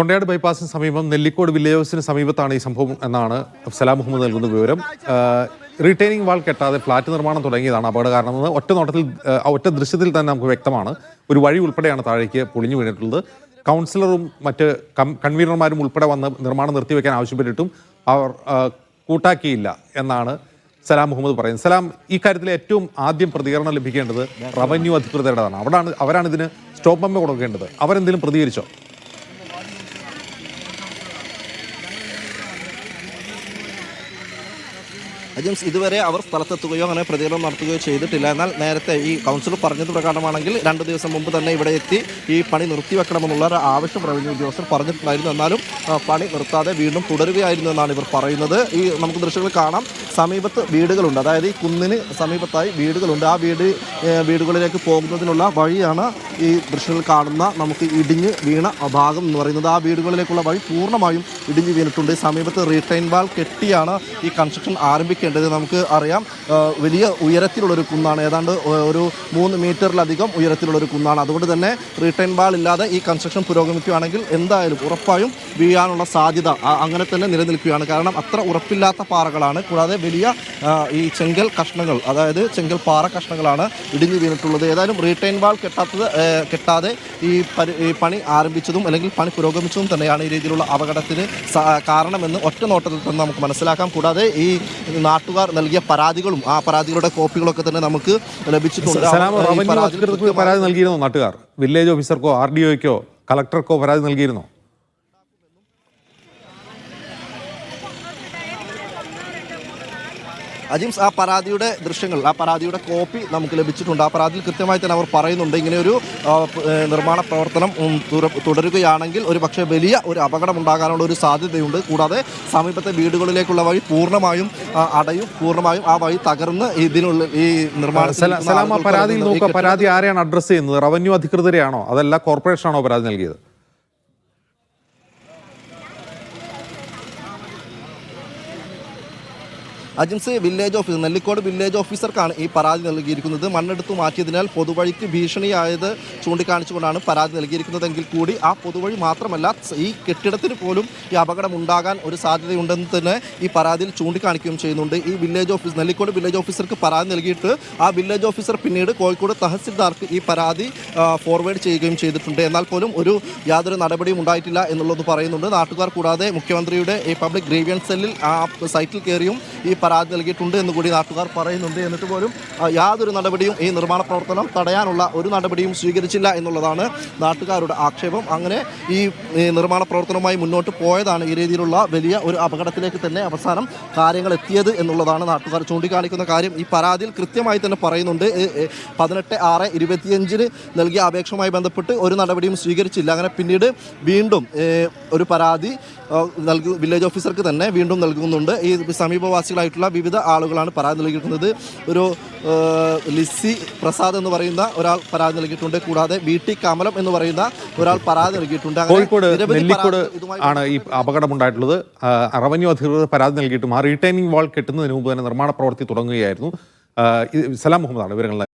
തൊണ്ടയാട് ബൈപ്പാസിന് സമീപം നെല്ലിക്കോട് വില്ലേജ് ഓഫീസിന് സമീപത്താണ് ഈ സംഭവം എന്നാണ് സലാം മുഹമ്മദ് നൽകുന്ന വിവരം. റീറ്റെയിനിങ് വാൾ കെട്ടാതെ ഫ്ളാറ്റ് നിർമ്മാണം തുടങ്ങിയതാണ് അപകട കാരണമെന്ന് ഒറ്റ ദൃശ്യത്തിൽ തന്നെ നമുക്ക് വ്യക്തമാണ്. ഒരു വഴി ഉൾപ്പെടെയാണ് താഴേക്ക് പൊളിഞ്ഞു വീണിട്ടുള്ളത്. കൗൺസിലറും മറ്റ് കൺവീനർമാരും ഉൾപ്പെടെ വന്ന് നിർമ്മാണം നിർത്തിവെക്കാൻ ആവശ്യപ്പെട്ടിട്ടും അവർ കൂട്ടാക്കിയില്ല എന്നാണ് സലാം മുഹമ്മദ് പറയുന്നത്. സലാം, ഈ കാര്യത്തിൽ ഏറ്റവും ആദ്യം പ്രതികരണം ലഭിക്കേണ്ടത് റവന്യൂ അധികൃതരുടേതാണ്. അവരാണ് ഇതിന് സ്റ്റോപ്പ് ബമ്പ് കൊടുക്കേണ്ടത്. അവരെന്തെങ്കിലും പ്രതികരിച്ചോ? ജെയിംസ്, ഇതുവരെ അവർ സ്ഥലത്തെത്തുകയോ അങ്ങനെ പ്രതികരണം നടത്തുകയോ ചെയ്തിട്ടില്ല. എന്നാൽ നേരത്തെ ഈ കൗൺസിലർ പറഞ്ഞത് പ്രകാരമാണെങ്കിൽ 2 ദിവസം മുമ്പ് തന്നെ ഇവിടെ എത്തി ഈ പണി നിർത്തിവെക്കണമെന്നുള്ള ഒരു ആവശ്യം റവന്യൂ ഉദ്യോഗസ്ഥർ പറഞ്ഞിട്ടുണ്ടായിരുന്നു. എന്നാലും പണി നിർത്താതെ വീണ്ടും തുടരുകയായിരുന്നു എന്നാണ് ഇവർ പറയുന്നത്. ഈ നമുക്ക് ദൃശ്യങ്ങൾ കാണാം, സമീപത്ത് വീടുകളുണ്ട്. അതായത് ഈ കുന്നിന് സമീപത്തായി വീടുകളുണ്ട്. ആ വീടുകളിലേക്ക് പോകുന്നതിനുള്ള വഴിയാണ് ഈ ദൃശ്യങ്ങൾ കാണുന്ന നമുക്ക് ഇടിഞ്ഞ് വീണ ഭാഗം എന്ന് പറയുന്നത്. ആ വീടുകളിലേക്കുള്ള വഴി പൂർണ്ണമായും ഇടിഞ്ഞ് വീണിട്ടുണ്ട്. സമീപത്ത് റീറ്റെയിൻ വാൾ കെട്ടിയാണ് ഈ കൺസ്ട്രക്ഷൻ ആരംഭിക്കേണ്ടത്. നമുക്ക് അറിയാം, വലിയ ഉയരത്തിലുള്ളൊരു കുന്നാണ്. ഏതാണ്ട് ഒരു 3 മീറ്ററിലധികം ഉയരത്തിലുള്ളൊരു കുന്നാണ്. അതുകൊണ്ട് തന്നെ റീറ്റെയിൻ വാൾ ഇല്ലാതെ ഈ കൺസ്ട്രക്ഷൻ പുരോഗമിക്കുകയാണെങ്കിൽ എന്തായാലും ഉറപ്പായും വീഴാനുള്ള സാധ്യത അങ്ങനെ തന്നെ നിലനിൽക്കുകയാണ്. കാരണം അത്ര ഉറപ്പില്ലാത്ത പാറകളാണ്. കൂടാതെ വലിയ ഈ ചെങ്കൽ കഷ്ണങ്ങൾ, അതായത് ചെങ്കൽ പാറ കഷ്ണങ്ങളാണ് ഇടിഞ്ഞു വീണിട്ടുള്ളത്. ഏതായാലും റീറ്റെയിൻ വാൾ കെട്ടാതെ ഈ പണി ആരംഭിച്ചതും അല്ലെങ്കിൽ പണി പുരോഗമിച്ചതും തന്നെയാണ് ഈ രീതിയിലുള്ള അപകടത്തിന് കാരണമെന്ന് ഒറ്റ നോട്ടത്തിൽ തന്നെ നമുക്ക് മനസ്സിലാക്കാം. കൂടാതെ ഈ നാട്ടുകാർ നൽകിയ പരാതികളും ആ പരാതികളുടെ കോപ്പികളൊക്കെ തന്നെ നമുക്ക് ലഭിച്ചിട്ടുണ്ട്. പരാതി നൽകിയിരുന്നോ നാട്ടുകാർ? വില്ലേജ് ഓഫീസർക്കോ RDOയ്ക്കോ കളക്ടർക്കോ പരാതി നൽകിയിരുന്നോ? അജിംസ്, ആ പരാതിയുടെ ദൃശ്യങ്ങൾ, ആ പരാതിയുടെ കോപ്പി നമുക്ക് ലഭിച്ചിട്ടുണ്ട്. ആ പരാതിയിൽ കൃത്യമായി തന്നെ അവർ പറയുന്നുണ്ട്, ഇങ്ങനെയൊരു നിർമ്മാണ പ്രവർത്തനം തുടരുകയാണെങ്കിൽ ഒരു പക്ഷേ വലിയ ഒരു അപകടം ഉണ്ടാകാനുള്ള ഒരു സാധ്യതയുണ്ട്. കൂടാതെ സമീപത്തെ വീടുകളിലേക്കുള്ള വഴി പൂർണ്ണമായും അടയും, പൂർണ്ണമായും ആ വഴി തകർന്ന് ഇതിനുള്ള ഈ നിർമ്മാണം. പരാതി ആരെയാണ് അഡ്രസ് ചെയ്യുന്നത്? റവന്യൂ അധികൃതരെയാണോ അതല്ല കോർപ്പറേഷനാണോ പരാതി നൽകിയത്? Ajims, village officer, Nellikode village ഓഫീസർക്കാണ് ഈ പരാതി നൽകിയിരിക്കുന്നത്. മണ്ണെടുത്ത് മാറ്റിയതിനാൽ പൊതുവഴിക്ക് ഭീഷണിയായത് ചൂണ്ടിക്കാണിച്ചുകൊണ്ടാണ് പരാതി നൽകിയിരിക്കുന്നതെങ്കിൽ കൂടി ആ പൊതുവഴി മാത്രമല്ല, ഈ കെട്ടിടത്തിന് പോലും ഈ അപകടം ഉണ്ടാകാൻ ഒരു സാധ്യതയുണ്ടെന്ന് തന്നെ ഈ പരാതിയിൽ ചൂണ്ടിക്കാണിക്കുകയും ചെയ്യുന്നുണ്ട്. ഈ വില്ലേജ് ഓഫീസർ, നെല്ലിക്കോട് വില്ലേജ് ഓഫീസർക്ക് പരാതി നൽകിയിട്ട് ആ വില്ലേജ് ഓഫീസർ പിന്നീട് കോഴിക്കോട് തഹസിൽദാർക്ക് ഈ പരാതി ഫോർവേഡ് ചെയ്യുകയും ചെയ്തിട്ടുണ്ട്. എന്നാൽ പോലും യാതൊരു നടപടിയും ഉണ്ടായിട്ടില്ല എന്നുള്ളത് പറയുന്നുണ്ട് നാട്ടുകാർ. കൂടാതെ മുഖ്യമന്ത്രിയുടെ ഈ പബ്ലിക് ഗ്രീവിയൻസ് സെല്ലിൽ ആ സൈറ്റിൽ കയറിയും ഈ പരാതി നൽകിയിട്ടുണ്ട് എന്ന് കൂടി നാട്ടുകാർ പറയുന്നുണ്ട്. എന്നിട്ട് പോലും യാതൊരു നടപടിയും, ഈ നിർമ്മാണ പ്രവർത്തനം തടയാനുള്ള ഒരു നടപടിയും സ്വീകരിച്ചില്ല എന്നുള്ളതാണ് നാട്ടുകാരുടെ ആക്ഷേപം. അങ്ങനെ ഈ നിർമ്മാണ പ്രവർത്തനവുമായി മുന്നോട്ട് പോയതാണ് ഈ രീതിയിലുള്ള വലിയ ഒരു അപകടത്തിലേക്ക് തന്നെ അവസാനം കാര്യങ്ങൾ എത്തിയത് എന്നുള്ളതാണ് നാട്ടുകാർ ചൂണ്ടിക്കാണിക്കുന്ന കാര്യം. ഈ പരാതിയിൽ കൃത്യമായി തന്നെ പറയുന്നുണ്ട്, 18/6/25 നൽകിയ അപേക്ഷയുമായി ബന്ധപ്പെട്ട് ഒരു നടപടിയും സ്വീകരിച്ചില്ല. അങ്ങനെ പിന്നീട് വീണ്ടും ഒരു പരാതി വില്ലേജ് ഓഫീസർക്ക് തന്നെ വീണ്ടും നൽകുന്നുണ്ട്. ഈ സമീപവാസികളായിട്ടുള്ള വിവിധ ആളുകളാണ് പരാതി നൽകിയിരിക്കുന്നത്. ഒരു ലിസി പ്രസാദ് എന്ന് പറയുന്ന ഒരാൾ പരാതി നൽകിയിട്ടുണ്ട്. കൂടാതെ BT കമലം എന്ന് പറയുന്ന ഒരാൾ പരാതി നൽകിയിട്ടുണ്ട്. കോഴിക്കോട് നെല്ലിക്കോട് ആണ് ഈ അപകടമുണ്ടായിട്ടുള്ളത്. റവന്യൂ അധികൃതർ പരാതി നൽകിയിട്ടും ആ റീറ്റെയിനിങ് വാൾ കെട്ടുന്നതിന് മുമ്പ് തന്നെ നിർമ്മാണ പ്രവൃത്തി തുടങ്ങുകയായിരുന്നു. സലാം മുഹമ്മദാണ് വിവരങ്ങൾ.